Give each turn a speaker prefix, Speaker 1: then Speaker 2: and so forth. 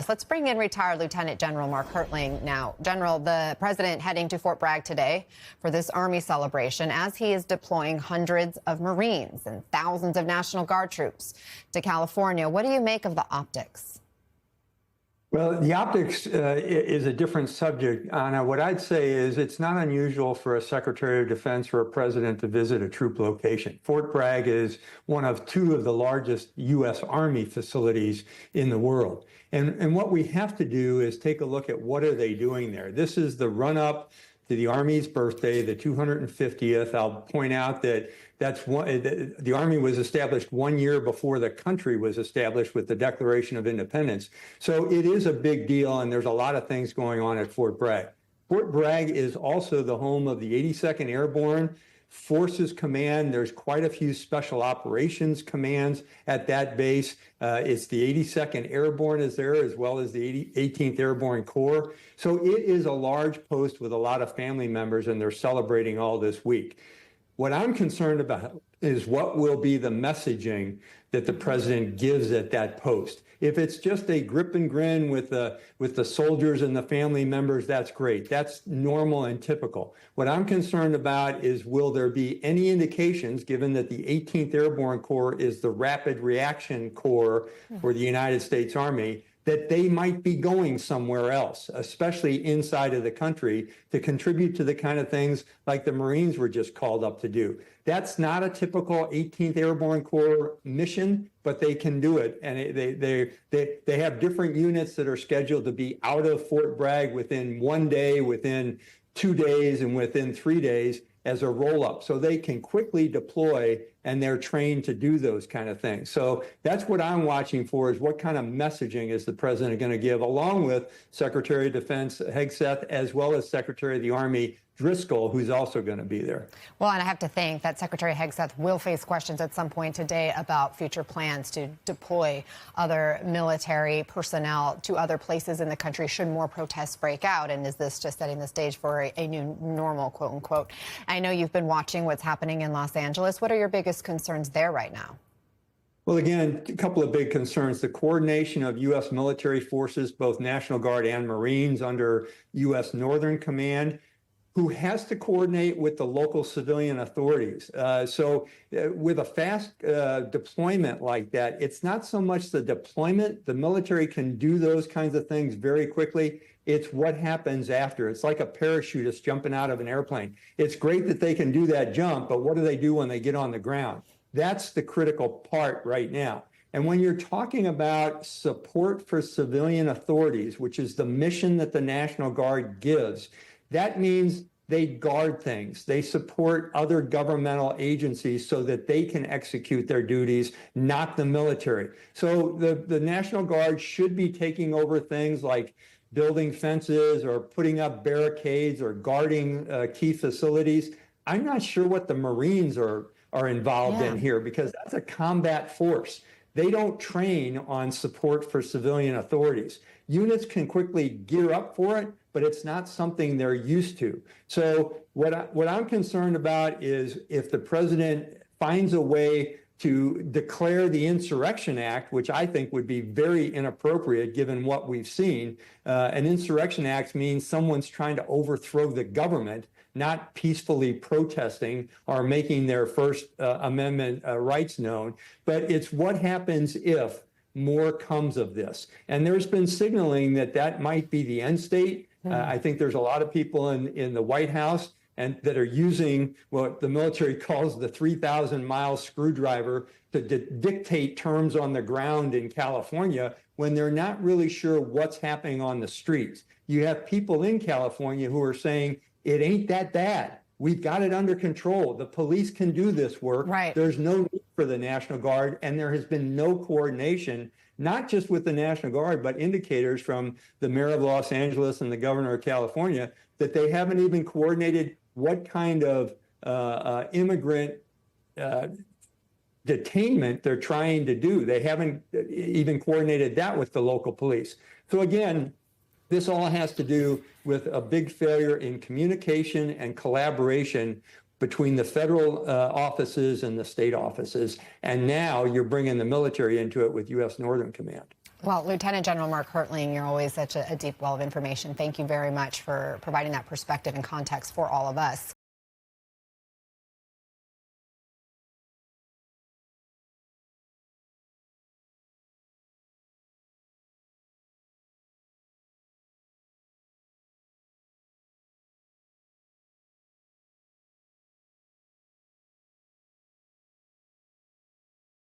Speaker 1: Let's bring in retired Lieutenant General Mark Hertling now. General, the president heading to Fort Bragg today for this Army celebration as he is deploying hundreds of Marines and thousands of National Guard troops to California. What do you make of the optics?
Speaker 2: Well, the optics is a different subject, Anna. What I'd say is it's not unusual for a Secretary of Defense or a president to visit a troop location. Fort Bragg is one of two of the largest U.S. Army facilities in the world. And what we have to do is take a look at what are they doing there. This is the run-up to the Army's birthday, the 250th. I'll point out that the Army was established 1 year before the country was established with the Declaration of Independence. So it is a big deal, and there's a lot of things going on at Fort Bragg. Fort Bragg is also the home of the 82nd Airborne Forces Command. There's quite a few special operations commands at that base. It's the 82nd Airborne is there, as well as the 18th Airborne Corps. So it is a large post with a lot of family members, and they're celebrating all this week. What I'm concerned about is what will be the messaging that the president gives at that post. If it's just a grip and grin with the soldiers and the family members, that's great. That's normal and typical. What I'm concerned about is, will there be any indications, given that the 18th Airborne Corps is the Rapid Reaction Corps for the United States Army, that they might be going somewhere else, especially inside of the country, to contribute to the kind of things like the Marines were just called up to do. That's not a typical 18th Airborne Corps mission, but they can do it. And they have different units that are scheduled to be out of Fort Bragg within 1 day, within 2 days, and within 3 days as a roll-up. So they can quickly deploy, and they're trained to do those kind of things. So that's what I'm watching for, is what kind of messaging is the president going to give, along with Secretary of Defense Hegseth, as well as Secretary of the Army Driscoll, who's also going to be there.
Speaker 1: Well, and I have to think that Secretary Hegseth will face questions at some point today about future plans to deploy other military personnel to other places in the country should more protests break out. And is this just setting the stage for a new normal, quote unquote? I know you've been watching what's happening in Los Angeles. What are your biggest concerns there right now?
Speaker 2: Well, again, a couple of big concerns. The coordination of U.S. military forces, both National Guard and Marines under U.S. Northern Command, who has to coordinate with the local civilian authorities. With a fast deployment like that, it's not so much the deployment. The military can do those kinds of things very quickly. It's what happens after. It's like a parachutist jumping out of an airplane. It's great that they can do that jump, but what do they do when they get on the ground? That's the critical part right now. And when you're talking about support for civilian authorities, which is the mission that the National Guard gives, that means they guard things. They support other governmental agencies so that they can execute their duties, not the military. So the National Guard should be taking over things like building fences or putting up barricades or guarding key facilities. I'm not sure what the Marines are involved in here, because that's a combat force. They don't train on support for civilian authorities. Units can quickly gear up for it, but it's not something they're used to. So what I'm concerned about is if the president finds a way to declare the Insurrection Act, which I think would be very inappropriate given what we've seen. An Insurrection Act means someone's trying to overthrow the government, not peacefully protesting or making their First Amendment rights known. But it's what happens if more comes of this. And there's been signaling that that might be the end state. I think there's a lot of people in the White House and that are using what the military calls the 3,000-mile screwdriver to dictate terms on the ground in California when they're not really sure what's happening on the streets. You have people in California who are saying, it ain't that bad. We've got it under control. The police can do this work.
Speaker 1: Right.
Speaker 2: There's no need for the National Guard, and there has been no coordination, not just with the National Guard, but indicators from the mayor of Los Angeles and the governor of California that they haven't even coordinated what kind of immigrant detainment they're trying to do. They haven't even coordinated that with the local police. So again, this all has to do with a big failure in communication and collaboration between the federal offices and the state offices. And now you're bringing the military into it with U.S. Northern Command.
Speaker 1: Well, Lieutenant General Mark Hertling, you're always such a deep well of information. Thank you very much for providing that perspective and context for all of us.